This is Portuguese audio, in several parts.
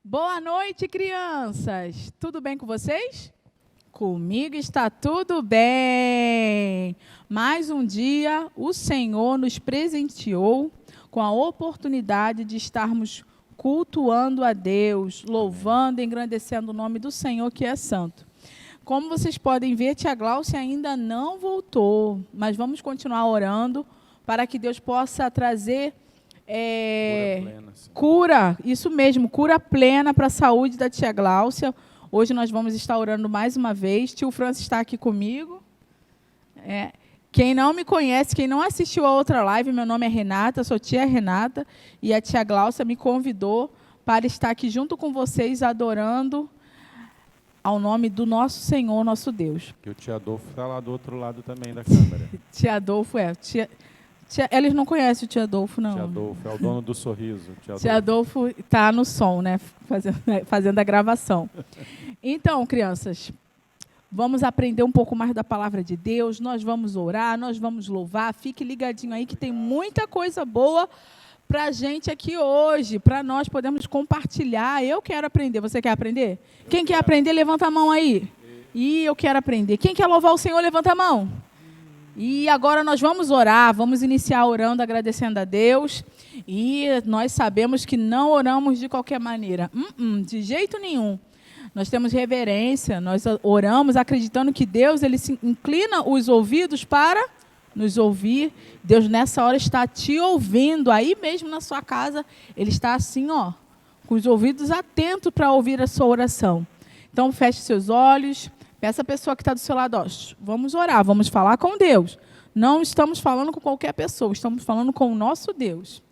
Boa noite, crianças! Tudo bem com vocês? Comigo está tudo bem. Mais um dia, o Senhor nos presenteou com a oportunidade de estarmos cultuando a Deus, louvando e engrandecendo o nome do Senhor, que é santo. Como vocês podem ver, tia Glaucia ainda não voltou, mas vamos continuar orando para que Deus possa trazer cura, isso mesmo, cura plena para a saúde da tia Glaucia. Hoje nós vamos estar orando mais uma vez. Tio Francis está aqui comigo. Quem não me conhece, quem não assistiu a outra live, meu nome é Renata, sou tia Renata, e a tia Glaucia me convidou para estar aqui junto com vocês, adorando ao nome do nosso Senhor, nosso Deus. Que o tia Adolfo está lá do outro lado também da câmera. Tia Adolfo eles não conhecem o tia Adolfo, não. Tia Adolfo é o dono do sorriso. Tia Adolfo está no som, né? Fazendo a gravação. Então, crianças, vamos aprender um pouco mais da palavra de Deus, nós vamos orar, nós vamos louvar. Fique ligadinho aí que tem muita coisa boa para a gente aqui hoje, para nós podermos compartilhar. Eu quero aprender. Você quer aprender? Quem quer aprender, levanta a mão aí. E eu quero aprender. Quem quer louvar o Senhor, levanta a mão. E agora nós vamos orar, vamos iniciar orando, agradecendo a Deus. E nós sabemos que não oramos de qualquer maneira, de jeito nenhum. Nós temos reverência, nós oramos acreditando que Deus ele se inclina os ouvidos para nos ouvir. Deus nessa hora está te ouvindo, aí mesmo na sua casa, Ele está assim, ó, com os ouvidos atentos para ouvir a sua oração. Então feche seus olhos. Peça a pessoa que está do seu lado, ó, vamos orar, vamos falar com Deus. Não estamos falando com qualquer pessoa, estamos falando com o nosso Deus.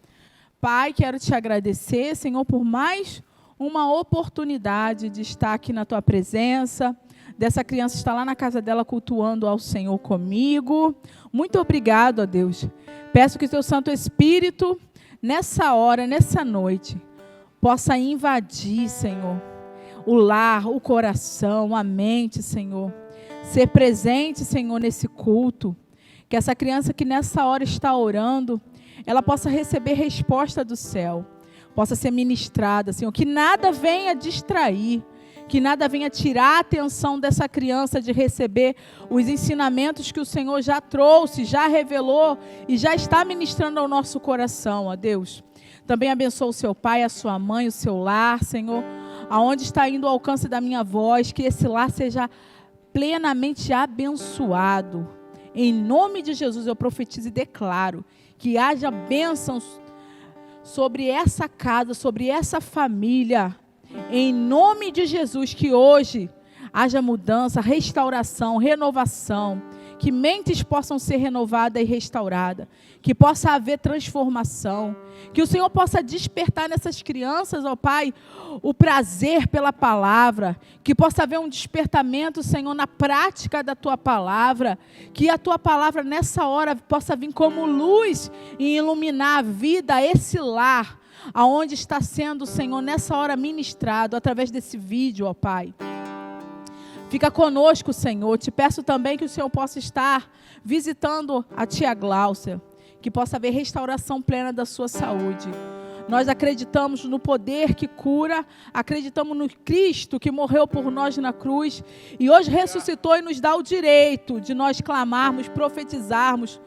Pai, quero te agradecer, Senhor, por mais uma oportunidade de estar aqui na tua presença, dessa criança estar lá na casa dela cultuando ao Senhor comigo. Muito obrigado, ó Deus. Peço que o teu Santo Espírito, nessa hora, nessa noite, possa invadir, Senhor, o lar, o coração, a mente, Senhor. Ser presente, Senhor, nesse culto. Que essa criança que nessa hora está orando, ela possa receber resposta do céu. Possa ser ministrada, Senhor. Que nada venha distrair. Que nada venha tirar a atenção dessa criança de receber os ensinamentos que o Senhor já trouxe, já revelou e já está ministrando ao nosso coração, ó Deus. Também abençoa o seu pai, a sua mãe, o seu lar, Senhor. Aonde está indo o alcance da minha voz, que esse lar seja plenamente abençoado. Em nome de Jesus eu profetizo e declaro que haja bênçãos sobre essa casa, sobre essa família. Em nome de Jesus, que hoje haja mudança, restauração, renovação. Que mentes possam ser renovadas e restauradas. Que possa haver transformação. Que o Senhor possa despertar nessas crianças, ó Pai, o prazer pela palavra. Que possa haver um despertamento, Senhor, na prática da Tua palavra. Que a Tua palavra nessa hora possa vir como luz e iluminar a vida, esse lar, aonde está sendo, Senhor, nessa hora ministrado, através desse vídeo, ó Pai. Fica conosco, Senhor. Te peço também que o Senhor possa estar visitando a tia Glaucia, que possa haver restauração plena da sua saúde. Nós acreditamos no poder que cura, acreditamos no Cristo que morreu por nós na cruz e hoje ressuscitou e nos dá o direito de nós clamarmos, profetizarmos,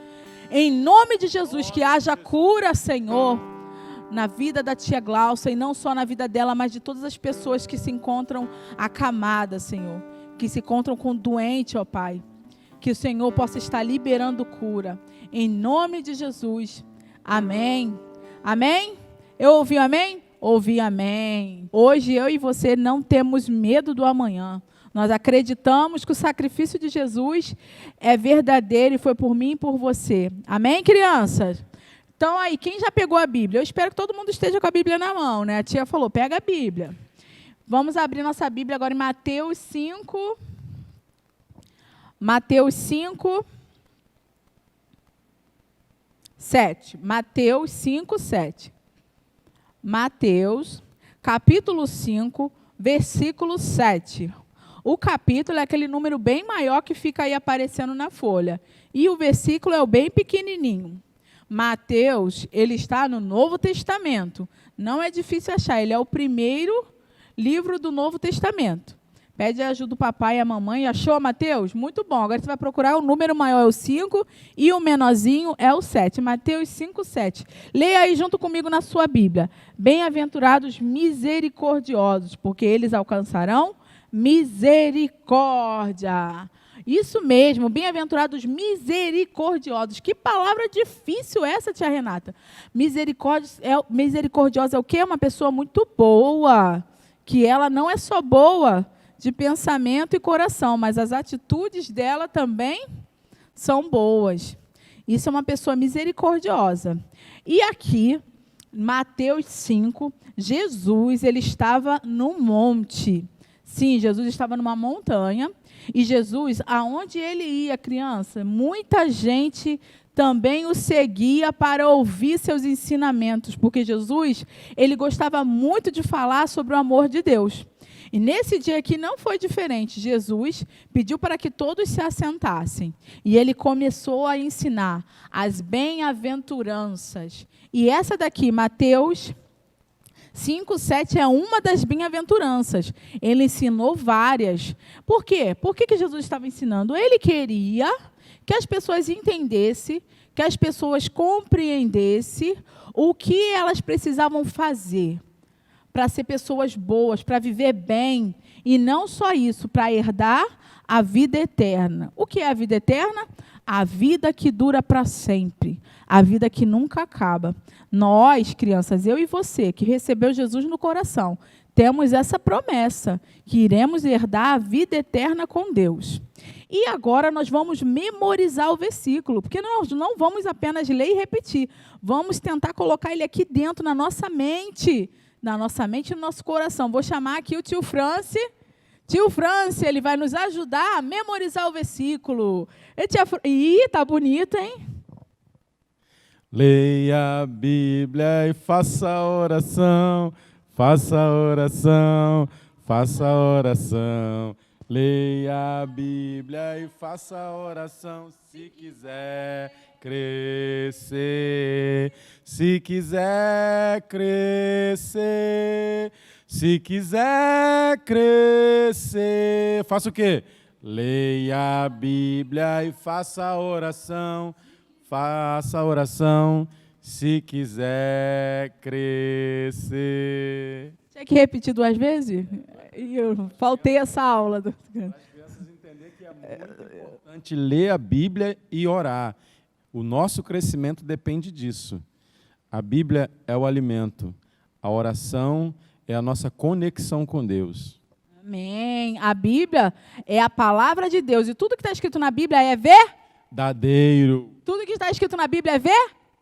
em nome de Jesus, que haja cura, Senhor, na vida da tia Glaucia e não só na vida dela, mas de todas as pessoas que se encontram acamadas, Senhor. Que se encontram com doente, ó Pai. Que o Senhor possa estar liberando cura. Em nome de Jesus. Amém. Amém? Eu ouvi amém? Ouvi amém. Hoje eu e você não temos medo do amanhã. Nós acreditamos que o sacrifício de Jesus é verdadeiro e foi por mim e por você. Amém, crianças? Então aí, quem já pegou a Bíblia? Eu espero que todo mundo esteja com a Bíblia na mão, né? A tia falou, pega a Bíblia. Vamos abrir nossa Bíblia agora em Mateus 5. Mateus 5, 7. Mateus 5, 7. Mateus, capítulo 5, versículo 7. O capítulo é aquele número bem maior que fica aí aparecendo na folha. E o versículo é o bem pequenininho. Mateus, ele está no Novo Testamento. Não é difícil achar, ele é o primeiro livro do Novo Testamento. Pede a ajuda do papai e a mamãe. Achou, Mateus? Muito bom. Agora você vai procurar, o número maior é o 5 e o menorzinho é o 7. Mateus 5, 7. Leia aí junto comigo na sua Bíblia. Bem-aventurados misericordiosos, porque eles alcançarão misericórdia. Isso mesmo, bem-aventurados misericordiosos. Que palavra difícil essa, tia Renata. Misericordiosa é o quê? Uma pessoa muito boa, que ela não é só boa de pensamento e coração, mas as atitudes dela também são boas. Isso é uma pessoa misericordiosa. E aqui, Mateus 5, Jesus, ele estava no monte. Sim, Jesus estava numa montanha. E Jesus, aonde ele ia, criança, muita gente também o seguia para ouvir seus ensinamentos, porque Jesus, ele gostava muito de falar sobre o amor de Deus. E nesse dia aqui não foi diferente. Jesus pediu para que todos se assentassem. E ele começou a ensinar as bem-aventuranças. E essa daqui, Mateus 5, 7, é uma das bem-aventuranças. Ele ensinou várias. Por quê? Por que Jesus estava ensinando? Ele queria que as pessoas entendessem, que as pessoas compreendessem o que elas precisavam fazer para ser pessoas boas, para viver bem, e não só isso, para herdar a vida eterna. O que é a vida eterna? A vida que dura para sempre, a vida que nunca acaba. Nós, crianças, eu e você, que recebeu Jesus no coração, temos essa promessa, que iremos herdar a vida eterna com Deus. E agora nós vamos memorizar o versículo, porque nós não vamos apenas ler e repetir, vamos tentar colocar ele aqui dentro na nossa mente e no nosso coração. Vou chamar aqui o tio Franci. Tio Franci, ele vai nos ajudar a memorizar o versículo. Ih, tá bonito, hein? Leia a Bíblia e faça a oração, faça a oração, faça a oração. Leia a Bíblia e faça a oração, se quiser crescer, se quiser crescer, se quiser crescer. Faça o quê? Leia a Bíblia e faça a oração, faça a oração, se quiser crescer. Tinha que repetir 2 vezes? Eu faltei essa aula. Para as crianças entenderem que é muito importante ler a Bíblia e orar. O nosso crescimento depende disso. A Bíblia é o alimento. A oração é a nossa conexão com Deus. Amém. A Bíblia é a palavra de Deus. E tudo que está escrito na Bíblia é verdadeiro. Tudo que está escrito na Bíblia é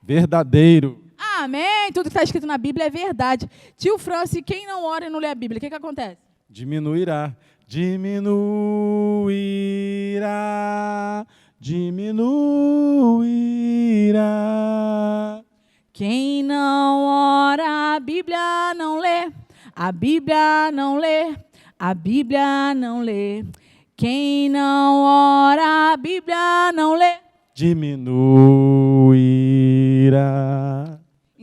verdadeiro. Amém. Tudo que está escrito na Bíblia é verdade. Tio Franci, quem não ora e não lê a Bíblia, o que acontece? Diminuirá. Diminuirá. Diminuirá. Quem não ora, a Bíblia não lê. A Bíblia não lê. A Bíblia não lê. Quem não ora, a Bíblia não lê. Diminuirá.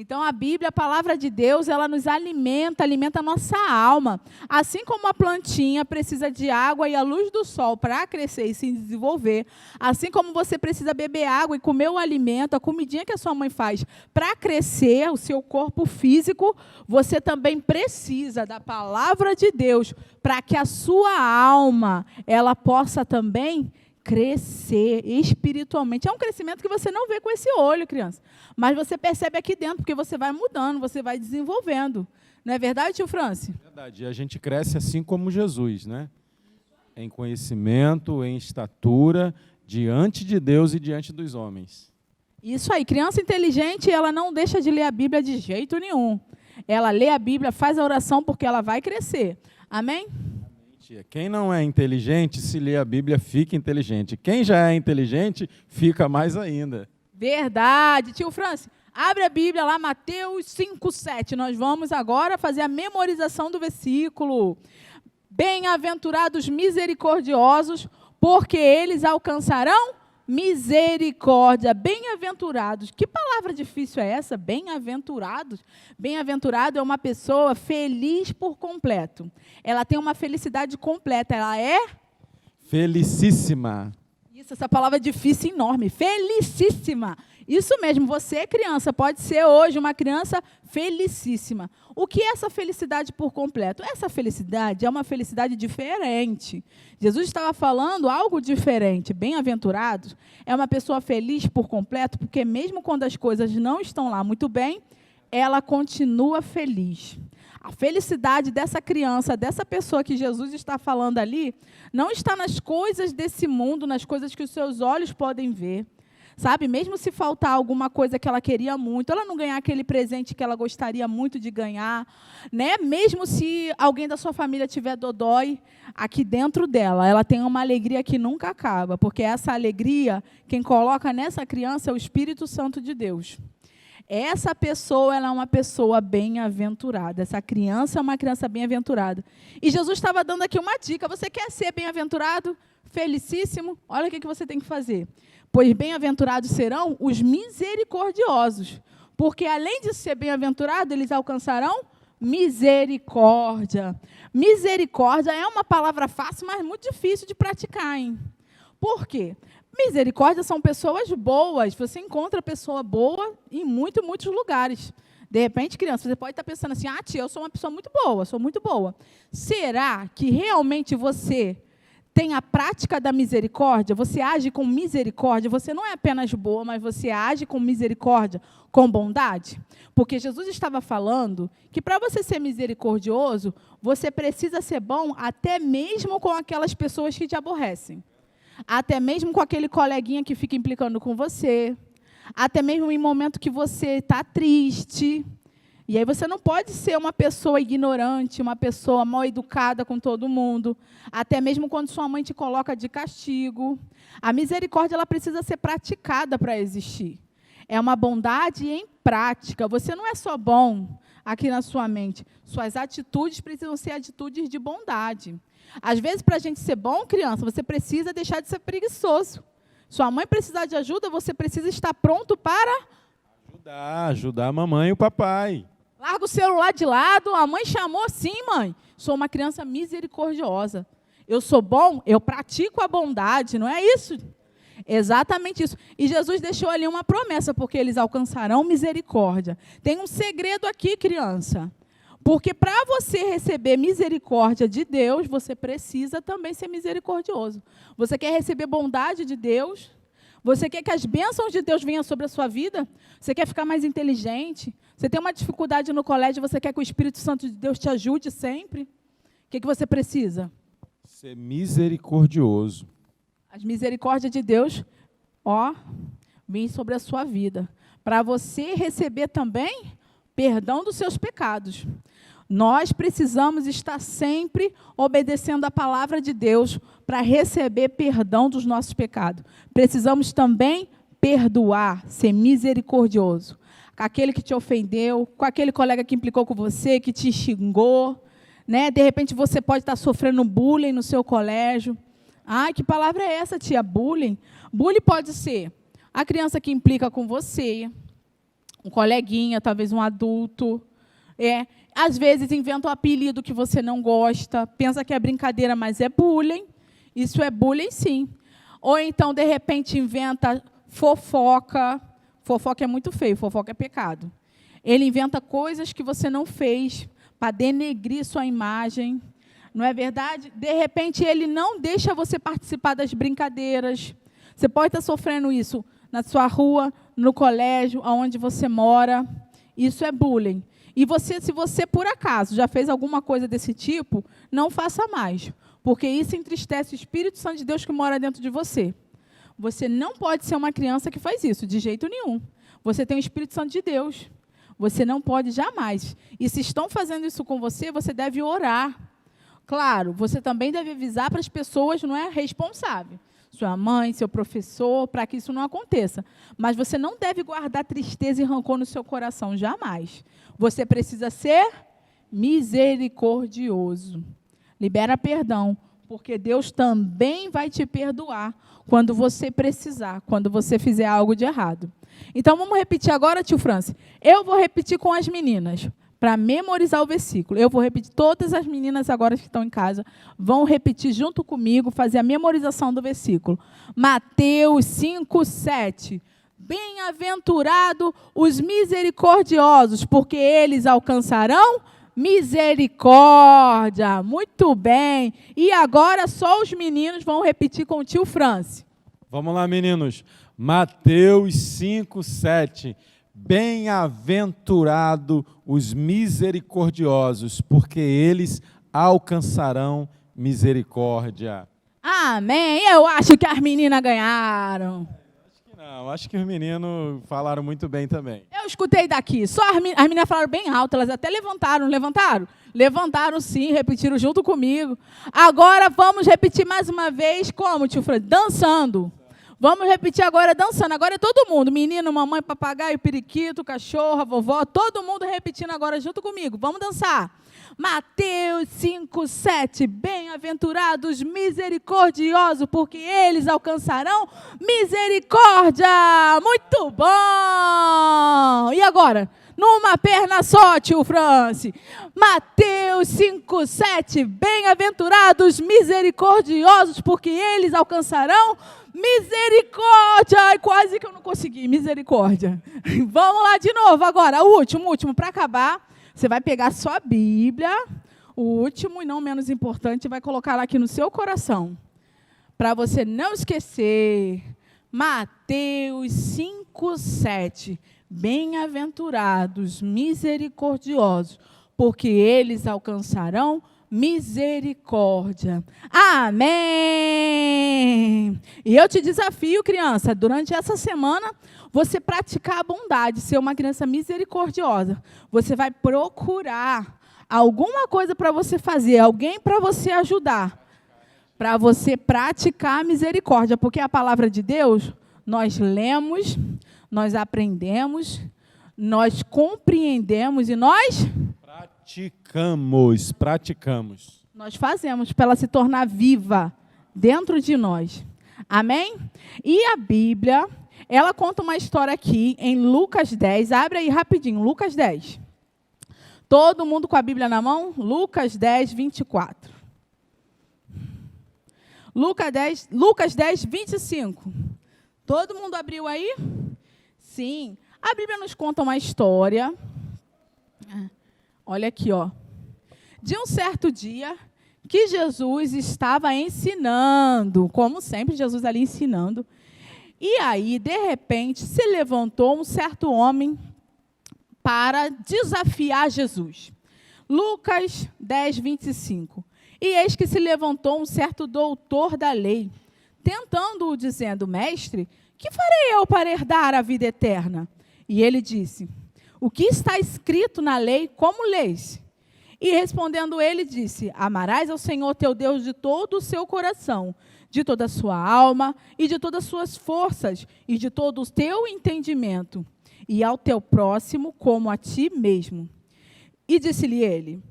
Então, a Bíblia, a palavra de Deus, ela nos alimenta a nossa alma. Assim como a plantinha precisa de água e a luz do sol para crescer e se desenvolver, assim como você precisa beber água e comer o alimento, a comidinha que a sua mãe faz para crescer o seu corpo físico, você também precisa da palavra de Deus para que a sua alma ela possa também crescer espiritualmente. É um crescimento que você não vê com esse olho, criança. Mas você percebe aqui dentro, porque você vai mudando, você vai desenvolvendo. Não é verdade, tio Franci? Verdade. E a gente cresce assim como Jesus, né? Em conhecimento, em estatura, diante de Deus e diante dos homens. Isso aí. Criança inteligente, ela não deixa de ler a Bíblia de jeito nenhum. Ela lê a Bíblia, faz a oração, porque ela vai crescer. Amém? Quem não é inteligente, se lê a Bíblia, fica inteligente. Quem já é inteligente, fica mais ainda. Verdade. Tio Franci, abre a Bíblia lá, Mateus 5, 7. Nós vamos agora fazer a memorização do versículo. Bem-aventurados misericordiosos, porque eles alcançarão misericórdia. Bem-aventurados. Que palavra difícil é essa? Bem-aventurados. Bem-aventurado é uma pessoa feliz por completo. Ela tem uma felicidade completa. Ela é felicíssima. Isso, essa palavra é difícil, enorme. Felicíssima. Isso mesmo, você, criança, pode ser hoje uma criança felicíssima. O que é essa felicidade por completo? Essa felicidade é uma felicidade diferente. Jesus estava falando algo diferente. Bem-aventurados é uma pessoa feliz por completo, porque mesmo quando as coisas não estão lá muito bem, ela continua feliz. A felicidade dessa criança, dessa pessoa que Jesus está falando ali, não está nas coisas desse mundo, nas coisas que os seus olhos podem ver. Sabe, mesmo se faltar alguma coisa que ela queria muito, ela não ganhar aquele presente que ela gostaria muito de ganhar, né? Mesmo se alguém da sua família tiver dodói, aqui dentro dela, ela tem uma alegria que nunca acaba, porque essa alegria, quem coloca nessa criança é o Espírito Santo de Deus. Essa pessoa, ela é uma pessoa bem-aventurada. Essa criança é uma criança bem-aventurada. E Jesus estava dando aqui uma dica. Você quer ser bem-aventurado? Felicíssimo? Olha o que você tem que fazer. Pois bem-aventurados serão os misericordiosos. Porque, além de ser bem-aventurado, eles alcançarão misericórdia. Misericórdia é uma palavra fácil, mas muito difícil de praticar, hein? Por quê? Misericórdia são pessoas boas. Você encontra pessoa boa em muitos lugares. De repente, criança, você pode estar pensando assim, tia, eu sou uma pessoa muito boa, sou muito boa. Será que realmente você tem a prática da misericórdia? Você age com misericórdia? Você não é apenas boa, mas você age com misericórdia, com bondade? Porque Jesus estava falando que para você ser misericordioso, você precisa ser bom até mesmo com aquelas pessoas que te aborrecem. Até mesmo com aquele coleguinha que fica implicando com você. Até mesmo em momento que você está triste. E aí você não pode ser uma pessoa ignorante, uma pessoa mal educada com todo mundo. Até mesmo quando sua mãe te coloca de castigo. A misericórdia, ela precisa ser praticada para existir. É uma bondade em prática. Você não é só bom aqui na sua mente. Suas atitudes precisam ser atitudes de bondade. Às vezes, para a gente ser bom, criança, você precisa deixar de ser preguiçoso. Sua mãe precisar de ajuda, você precisa estar pronto para ajudar a mamãe e o papai. Larga o celular de lado. A mãe chamou, sim, mãe. Sou uma criança misericordiosa. Eu sou bom, eu pratico a bondade, não é isso? Exatamente isso. E Jesus deixou ali uma promessa, porque eles alcançarão misericórdia. Tem um segredo aqui, criança. Porque para você receber misericórdia de Deus, você precisa também ser misericordioso. Você quer receber bondade de Deus? Você quer que as bênçãos de Deus venham sobre a sua vida? Você quer ficar mais inteligente? Você tem uma dificuldade no colégio, você quer que o Espírito Santo de Deus te ajude sempre? O que você precisa? Ser misericordioso. As misericórdias de Deus, vêm sobre a sua vida. Para você receber também perdão dos seus pecados. Nós precisamos estar sempre obedecendo a palavra de Deus para receber perdão dos nossos pecados. Precisamos também perdoar, ser misericordioso. Com aquele que te ofendeu, com aquele colega que implicou com você, que te xingou, né? De repente você pode estar sofrendo bullying no seu colégio. Ai, que palavra é essa, tia? Bullying? Bullying pode ser a criança que implica com você, um coleguinha, talvez um adulto. Às vezes inventa um apelido que você não gosta, pensa que é brincadeira, mas é bullying. Isso é bullying, sim. Ou então, de repente, inventa fofoca. Fofoca é muito feio, fofoca é pecado. Ele inventa coisas que você não fez para denegrir sua imagem. Não é verdade? De repente, ele não deixa você participar das brincadeiras. Você pode estar sofrendo isso na sua rua, no colégio, onde você mora. Isso é bullying. E se você, por acaso, já fez alguma coisa desse tipo, não faça mais. Porque isso entristece o Espírito Santo de Deus que mora dentro de você. Você não pode ser uma criança que faz isso, de jeito nenhum. Você tem o Espírito Santo de Deus. Você não pode jamais. E se estão fazendo isso com você, você deve orar. Claro, você também deve avisar para as pessoas, não é responsável. Sua mãe, seu professor, para que isso não aconteça. Mas você não deve guardar tristeza e rancor no seu coração, jamais. Você precisa ser misericordioso. Libera perdão, porque Deus também vai te perdoar quando você precisar, quando você fizer algo de errado. Então, vamos repetir agora, tio Francis. Eu vou repetir com as meninas, para memorizar o versículo. Eu vou repetir, todas as meninas agora que estão em casa vão repetir junto comigo, fazer a memorização do versículo. Mateus 5:7. Bem-aventurado os misericordiosos, porque eles alcançarão misericórdia. Muito bem. E agora só os meninos vão repetir com o tio Francis. Vamos lá, meninos. Mateus 5:7. Bem-aventurado os misericordiosos, porque eles alcançarão misericórdia. Amém. Eu acho que as meninas ganharam. Não, acho que os meninos falaram muito bem também. Eu escutei daqui. Só as meninas falaram bem alto. Elas até levantaram. Levantaram? Levantaram sim, repetiram junto comigo. Agora vamos repetir mais uma vez. Como, tio Fred? Dançando. Vamos repetir agora dançando. Agora é todo mundo. Menino, mamãe, papagaio, periquito, cachorro, vovó. Todo mundo repetindo agora junto comigo. Vamos dançar. Mateus 5:7. Bem-aventurados misericordiosos, porque eles alcançarão misericórdia. Muito bom! E agora? Numa perna só, tio Francis. Mateus 5:7. Bem-aventurados misericordiosos, porque eles alcançarão misericórdia. Ai, quase que eu não consegui. Misericórdia. Vamos lá de novo agora. O último, para acabar. Você vai pegar sua Bíblia, o último e não menos importante, vai colocar lá aqui no seu coração, para você não esquecer. Mateus 5:7. Bem-aventurados, misericordiosos, porque eles alcançarão misericórdia. Amém! E eu te desafio, criança, durante essa semana, você praticar a bondade, ser uma criança misericordiosa. Você vai procurar alguma coisa para você fazer, alguém para você ajudar, para você praticar a misericórdia, porque a palavra de Deus, nós lemos, nós aprendemos, nós compreendemos e nós praticamos. Nós fazemos para ela se tornar viva dentro de nós. Amém? E a Bíblia, ela conta uma história aqui em Lucas 10. Abre aí rapidinho, Lucas 10. Todo mundo com a Bíblia na mão? Lucas 10, 24. Lucas 10, 25. Todo mundo abriu aí? Sim. A Bíblia nos conta uma história. Olha aqui, ó. De um certo dia que Jesus estava ensinando, como sempre, Jesus ali ensinando. E aí, de repente, se levantou um certo homem para desafiar Jesus. Lucas 10, 25. E eis que se levantou um certo doutor da lei, tentando-o, dizendo: Mestre, que farei eu para herdar a vida eterna? E ele disse: O que está escrito na lei, como lês? E respondendo ele, disse: Amarás ao Senhor teu Deus de todo o seu coração, de toda a sua alma, e de todas as suas forças, e de todo o teu entendimento, e ao teu próximo como a ti mesmo. E disse-lhe ele: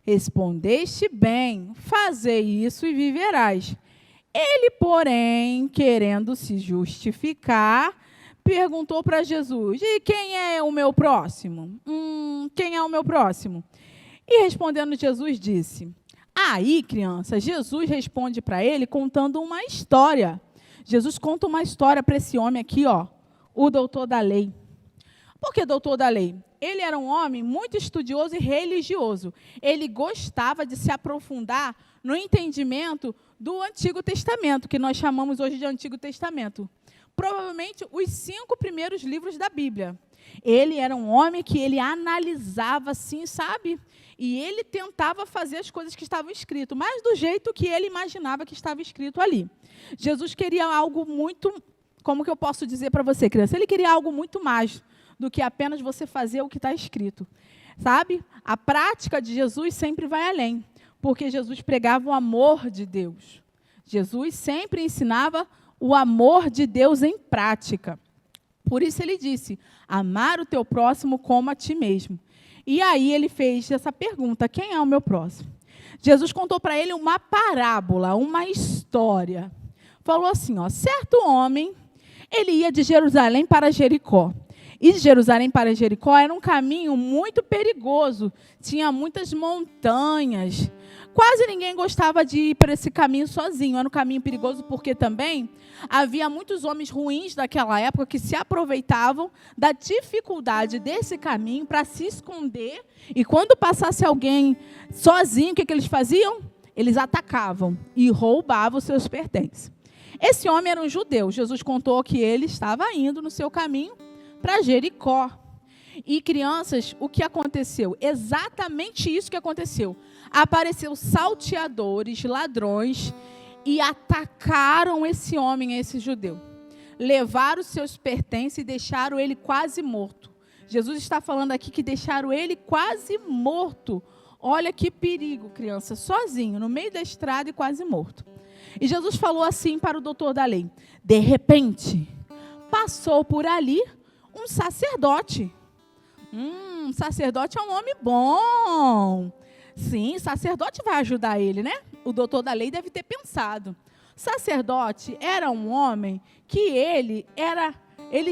Respondeste bem, fazei isso e viverás. Ele, porém, querendo se justificar, perguntou para Jesus: E quem é o meu próximo? Quem é o meu próximo? E respondendo Jesus disse: Aí, criança, Jesus responde para ele contando uma história. Jesus conta uma história para esse homem aqui, ó, o doutor da lei. Por que doutor da lei? Ele era um homem muito estudioso e religioso. Ele gostava de se aprofundar no entendimento do Antigo Testamento, que nós chamamos hoje de Antigo Testamento. Provavelmente os 5 primeiros livros da Bíblia. Ele era um homem que ele analisava assim, sabe? E ele tentava fazer as coisas que estavam escritas, mas do jeito que ele imaginava que estava escrito ali. Jesus queria algo muito, como que eu posso dizer para você, criança? Ele queria algo muito mais do que apenas você fazer o que está escrito. Sabe? A prática de Jesus sempre vai além, porque Jesus pregava o amor de Deus. Jesus sempre ensinava o amor de Deus em prática. Por isso ele disse: amar o teu próximo como a ti mesmo. E aí ele fez essa pergunta: quem é o meu próximo? Jesus contou para ele uma parábola, uma história. Falou assim, ó, certo homem, ele ia de Jerusalém para Jericó. E de Jerusalém para Jericó era um caminho muito perigoso, tinha muitas montanhas. Quase ninguém gostava de ir por esse caminho sozinho. Era um caminho perigoso porque também havia muitos homens ruins daquela época que se aproveitavam da dificuldade desse caminho para se esconder. E quando passasse alguém sozinho, o que eles faziam? Eles atacavam e roubavam os seus pertences. Esse homem era um judeu. Jesus contou que ele estava indo no seu caminho para Jericó. E crianças, o que aconteceu? Exatamente isso que aconteceu. Apareceram salteadores, ladrões, e atacaram esse homem, esse judeu. Levaram os seus pertences e deixaram ele quase morto. Jesus está falando aqui que deixaram ele quase morto. Olha que perigo, criança, sozinho, no meio da estrada e quase morto. E Jesus falou assim para o doutor da lei: de repente, passou por ali um sacerdote. Sacerdote é um homem bom. Sim, sacerdote vai ajudar ele, né? O doutor da lei deve ter pensado. Sacerdote era um homem que ele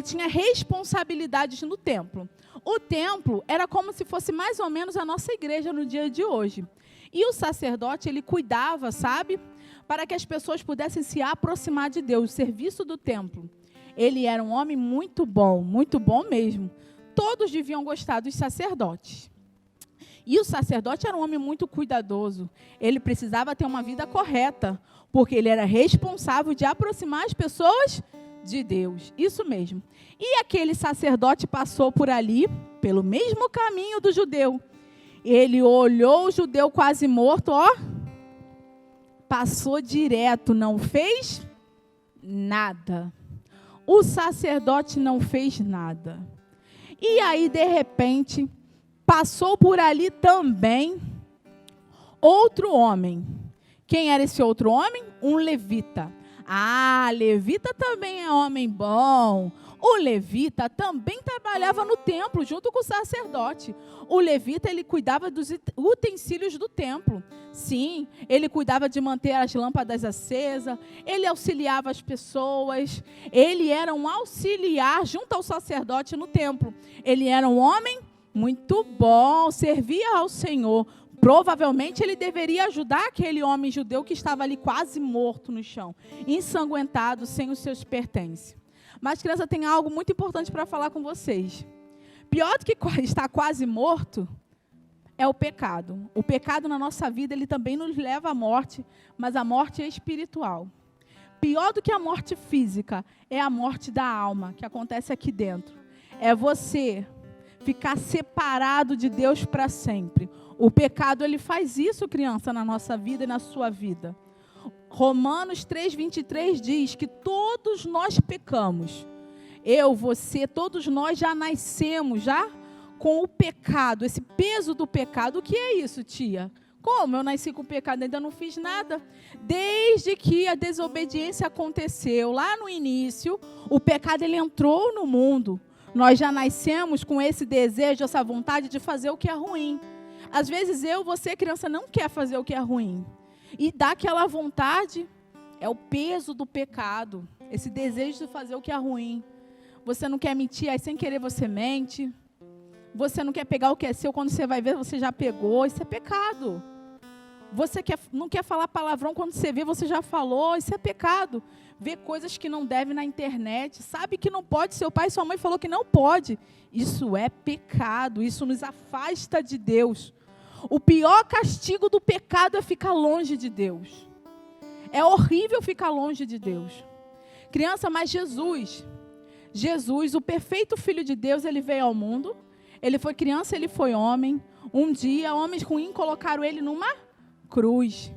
tinha responsabilidades no templo. O templo era como se fosse mais ou menos a nossa igreja no dia de hoje. E o sacerdote, ele cuidava, sabe? Para que as pessoas pudessem se aproximar de Deus, o serviço do templo. Ele era um homem muito bom mesmo. Todos deviam gostar dos sacerdotes. E o sacerdote era um homem muito cuidadoso. Ele precisava ter uma vida correta, porque ele era responsável de aproximar as pessoas de Deus. Isso mesmo. E aquele sacerdote passou por ali, pelo mesmo caminho do judeu. Ele olhou o judeu quase morto, ó. Passou direto, não fez nada. O sacerdote não fez nada. E aí, de repente, passou por ali também outro homem. Quem era esse outro homem? Um levita. Ah, levita também é homem bom. O levita também trabalhava no templo, junto com o sacerdote. O levita, ele cuidava dos utensílios do templo. Sim, ele cuidava de manter as lâmpadas acesas, ele auxiliava as pessoas, ele era um auxiliar junto ao sacerdote no templo. Ele era um homem muito bom, servia ao Senhor. Provavelmente ele deveria ajudar aquele homem judeu que estava ali quase morto no chão, ensanguentado, sem os seus pertences. Mas, criança, tem algo muito importante para falar com vocês. Pior do que estar quase morto é o pecado. O pecado na nossa vida, ele também nos leva à morte, mas a morte é espiritual. Pior do que a morte física é a morte da alma, que acontece aqui dentro. É você ficar separado de Deus para sempre. O pecado, ele faz isso, criança, na nossa vida e na sua vida. Romanos 3:23 diz que todos nós pecamos. Eu, você, todos nós já nascemos já com o pecado, esse peso do pecado. O que é isso, tia? Como eu nasci com o pecado? Ainda não fiz nada. Desde que a desobediência aconteceu lá no início, o pecado ele entrou no mundo. Nós já nascemos com esse desejo, essa vontade de fazer o que é ruim. Às vezes você, criança, não quer fazer o que é ruim. E dá aquela vontade, é o peso do pecado, esse desejo de fazer o que é ruim. Você não quer mentir, aí sem querer você mente. Você não quer pegar o que é seu, quando você vai ver, você já pegou, isso é pecado. Você não quer falar palavrão, quando você vê, você já falou, isso é pecado. Ver coisas que não deve na internet, sabe que não pode, seu pai e sua mãe falou que não pode. Isso é pecado, isso nos afasta de Deus. O pior castigo do pecado é ficar longe de Deus. É horrível ficar longe de Deus. Criança, mas Jesus, o perfeito Filho de Deus, ele veio ao mundo. Ele foi criança, ele foi homem. Um dia, homens ruins colocaram ele numa cruz.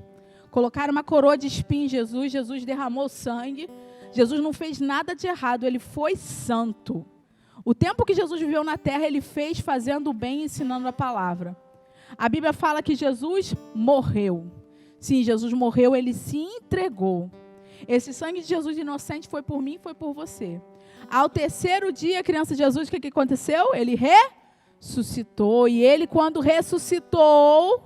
Colocaram uma coroa de espinho em Jesus. Jesus derramou sangue. Jesus não fez nada de errado, ele foi santo. O tempo que Jesus viveu na terra, ele fez fazendo o bem e ensinando a palavra. A Bíblia fala que Jesus morreu. Sim, Jesus morreu, ele se entregou. Esse sangue de Jesus inocente foi por mim, foi por você. Ao terceiro dia, criança de Jesus, o que aconteceu? Ele ressuscitou. E ele, quando ressuscitou, o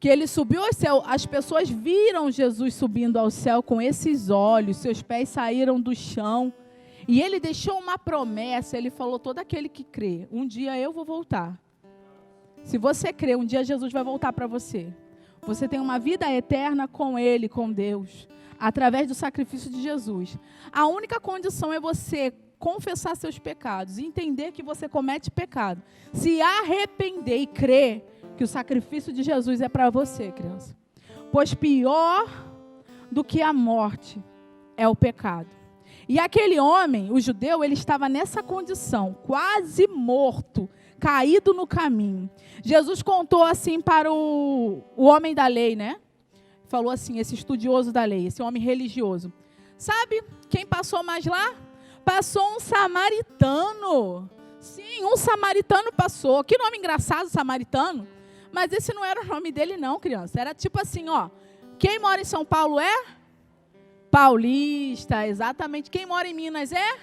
que ele subiu ao céu, as pessoas viram Jesus subindo ao céu com esses olhos, seus pés saíram do chão, e ele deixou uma promessa, ele falou, todo aquele que crê, um dia eu vou voltar. Se você crê, um dia Jesus vai voltar para você. Você tem uma vida eterna com Ele, com Deus, através do sacrifício de Jesus. A única condição é você confessar seus pecados, entender que você comete pecado, se arrepender e crer que o sacrifício de Jesus é para você, criança. Pois pior do que a morte é o pecado. E aquele homem, o judeu, ele estava nessa condição, quase morto, caído no caminho. Jesus contou assim para o homem da lei, né? Falou assim, esse estudioso da lei, esse homem religioso. Sabe quem passou mais lá? Passou um samaritano. Sim, um samaritano passou. Que nome engraçado, samaritano. Mas esse não era o nome dele não, criança. Era tipo assim, ó. Quem mora em São Paulo é? Paulista, exatamente. Quem mora em Minas é?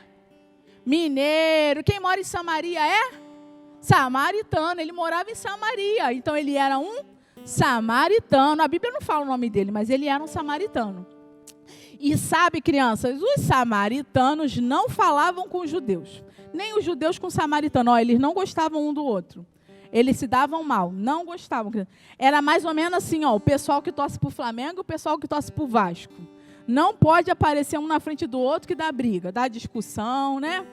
Mineiro. Quem mora em Samaria é? Samaritano. Ele morava em Samaria. Então ele era um samaritano. A Bíblia não fala o nome dele, mas ele era um samaritano. E sabe, crianças, os samaritanos não falavam com os judeus. Nem os judeus com os samaritanos. Ó, eles não gostavam um do outro. Eles se davam mal, não gostavam. Era mais ou menos assim, ó, o pessoal que torce para o Flamengo e o pessoal que torce para o Vasco. Não pode aparecer um na frente do outro que dá briga, dá discussão, né?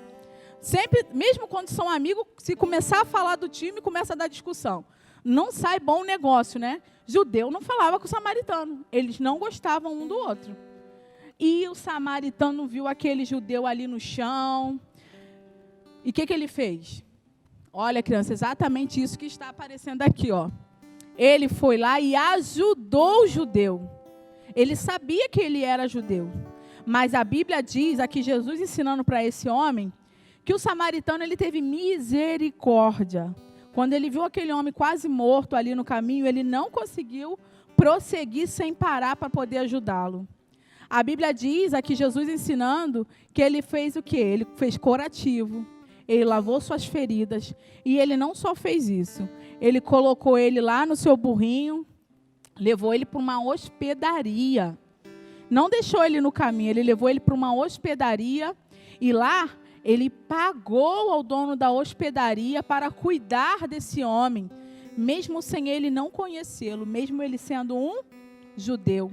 Sempre, mesmo quando são amigos, se começar a falar do time, começa a dar discussão. Não sai bom negócio, né? Judeu não falava com o samaritano. Eles não gostavam um do outro. E o samaritano viu aquele judeu ali no chão. E o que ele fez? Olha, criança, exatamente isso que está aparecendo aqui, ó. Ele foi lá e ajudou o judeu. Ele sabia que ele era judeu. Mas a Bíblia diz, aqui Jesus ensinando para esse homem, que o samaritano ele teve misericórdia. Quando ele viu aquele homem quase morto ali no caminho, ele não conseguiu prosseguir sem parar para poder ajudá-lo. A Bíblia diz, aqui Jesus ensinando, que ele fez o quê? Ele fez curativo. Ele lavou suas feridas. E ele não só fez isso. Ele colocou ele lá no seu burrinho, levou ele para uma hospedaria. Não deixou ele no caminho, ele levou ele para uma hospedaria. E lá, ele pagou ao dono da hospedaria para cuidar desse homem, mesmo sem ele não conhecê-lo, mesmo ele sendo um judeu.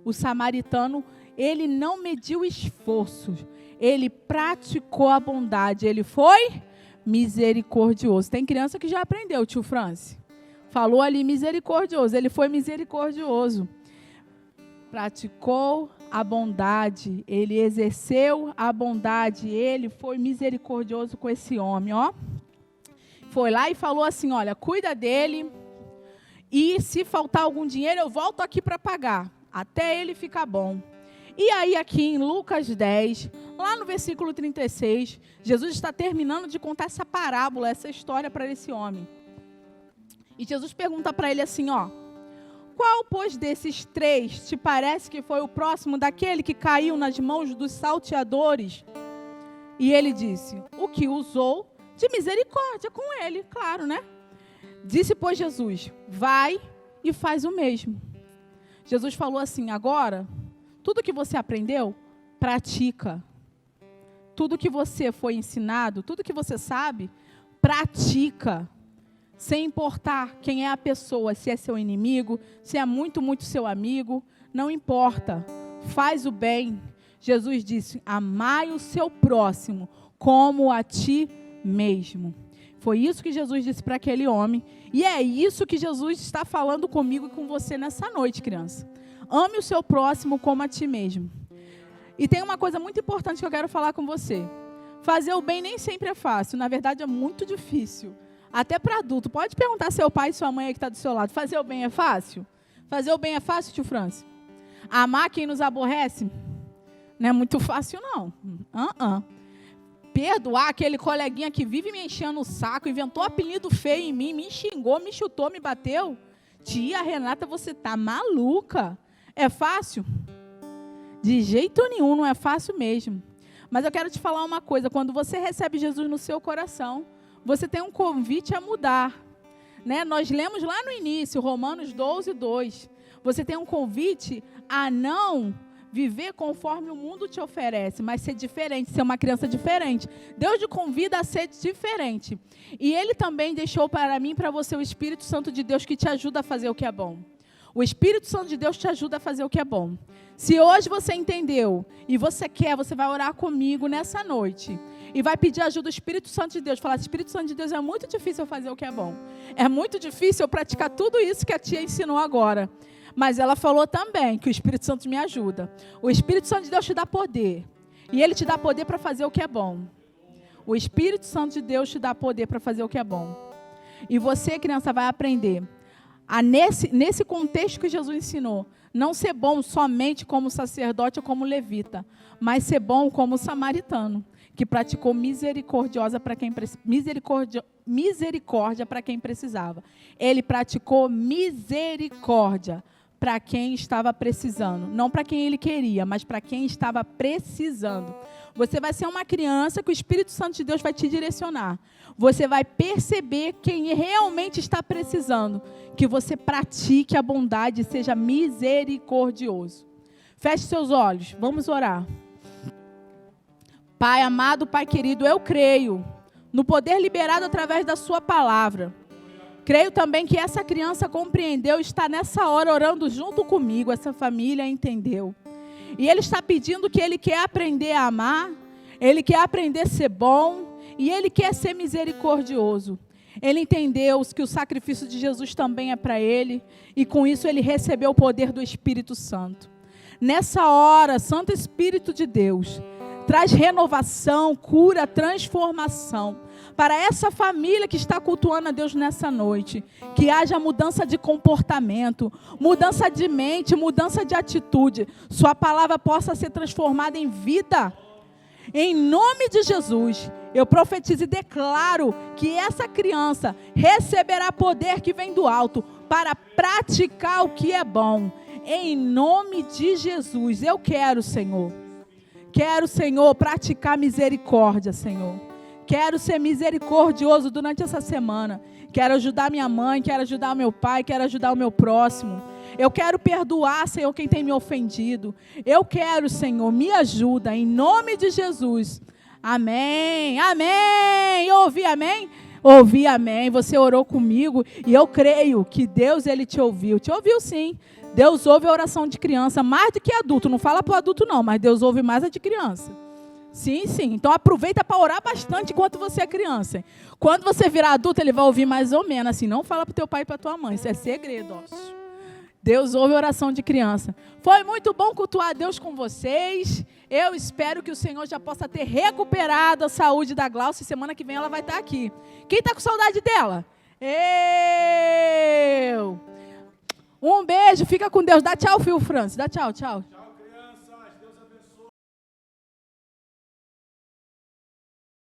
O samaritano, ele não mediu esforços. Ele praticou a bondade, ele foi misericordioso. Tem criança que já aprendeu, tio Franci. Falou ali misericordioso, ele foi misericordioso. Praticou a bondade, ele exerceu a bondade, ele foi misericordioso com esse homem, ó. Foi lá e falou assim, olha, cuida dele e se faltar algum dinheiro eu volto aqui para pagar, até ele ficar bom. E aí aqui em Lucas 10, lá no versículo 36, Jesus está terminando de contar essa parábola, essa história para esse homem. E Jesus pergunta para ele assim, ó, qual, pois, desses três te parece que foi o próximo daquele que caiu nas mãos dos salteadores? E ele disse, o que usou de misericórdia com ele, claro, né? Disse, pois, Jesus, vai e faz o mesmo. Jesus falou assim, agora, tudo que você aprendeu, pratica. Tudo que você foi ensinado, tudo que você sabe, pratica. Sem importar quem é a pessoa, se é seu inimigo, se é muito, muito seu amigo, não importa. Faz o bem. Jesus disse, amai o seu próximo como a ti mesmo. Foi isso que Jesus disse para aquele homem. E é isso que Jesus está falando comigo e com você nessa noite, criança. Ame o seu próximo como a ti mesmo. E tem uma coisa muito importante que eu quero falar com você. Fazer o bem nem sempre é fácil. Na verdade, é muito difícil. Até para adulto. Pode perguntar seu pai e sua mãe aí que está do seu lado. Fazer o bem é fácil? Fazer o bem é fácil, tio Franci? Amar quem nos aborrece? Não é muito fácil, não. Perdoar aquele coleguinha que vive me enchendo o saco, inventou apelido feio em mim, me xingou, me chutou, me bateu. Tia Renata, você tá maluca. É fácil? De jeito nenhum, não é fácil mesmo. Mas eu quero te falar uma coisa. Quando você recebe Jesus no seu coração, você tem um convite a mudar. né? Nós lemos lá no início, Romanos 12, 2. Você tem um convite a não viver conforme o mundo te oferece, mas ser diferente, ser uma criança diferente. Deus te convida a ser diferente. E Ele também deixou para mim e para você o Espírito Santo de Deus que te ajuda a fazer o que é bom. O Espírito Santo de Deus te ajuda a fazer o que é bom. Se hoje você entendeu e você quer, você vai orar comigo nessa noite. E vai pedir ajuda do Espírito Santo de Deus. Falar, Espírito Santo de Deus, é muito difícil eu fazer o que é bom. É muito difícil eu praticar tudo isso que a tia ensinou agora. Mas ela falou também que o Espírito Santo me ajuda. O Espírito Santo de Deus te dá poder. E Ele te dá poder para fazer o que é bom. O Espírito Santo de Deus te dá poder para fazer o que é bom. E você, criança, vai aprender a nesse contexto que Jesus ensinou, não ser bom somente como sacerdote ou como levita, mas ser bom como samaritano, que praticou misericórdia para quem precisava. Ele praticou misericórdia para quem estava precisando. Não para quem ele queria, mas para quem estava precisando. Você vai ser uma criança que o Espírito Santo de Deus vai te direcionar. Você vai perceber quem realmente está precisando. Que você pratique a bondade e seja misericordioso. Feche seus olhos, vamos orar. Pai amado, Pai querido, eu creio no poder liberado através da sua palavra. Creio também que essa criança compreendeu, está nessa hora orando junto comigo, essa família entendeu. E ele está pedindo que ele quer aprender a amar, ele quer aprender a ser bom e ele quer ser misericordioso. Ele entendeu que o sacrifício de Jesus também é para ele e com isso ele recebeu o poder do Espírito Santo. Nessa hora, Santo Espírito de Deus, traz renovação, cura, transformação para essa família que está cultuando a Deus nessa noite. Que haja mudança de comportamento, mudança de mente, mudança de atitude. Sua palavra possa ser transformada em vida. Em nome de Jesus, eu profetizo e declaro que essa criança receberá poder que vem do alto para praticar o que é bom. Em nome de Jesus, eu quero, Senhor. Quero, Senhor, praticar misericórdia, Senhor. Quero ser misericordioso durante essa semana. Quero ajudar minha mãe, quero ajudar meu pai, quero ajudar o meu próximo. Eu quero perdoar, Senhor, quem tem me ofendido. Eu quero, Senhor, me ajuda, em nome de Jesus. Amém, amém. Eu ouvi amém? Ouvi amém. Você orou comigo e eu creio que Deus, Ele te ouviu. Te ouviu sim. Deus ouve a oração de criança mais do que adulto. Não fala para o adulto não, mas Deus ouve mais a de criança. Sim, sim. Então aproveita para orar bastante enquanto você é criança. Quando você virar adulto, Ele vai ouvir mais ou menos. Assim, não fala para o teu pai e para tua mãe. Isso é segredo, ó. Deus ouve a oração de criança. Foi muito bom cultuar a Deus com vocês. Eu espero que o Senhor já possa ter recuperado a saúde da Glaucia. Semana que vem ela vai estar aqui. Quem está com saudade dela? Eu. Um beijo, fica com Deus. Dá tchau, Fio Francis. Dá tchau, tchau.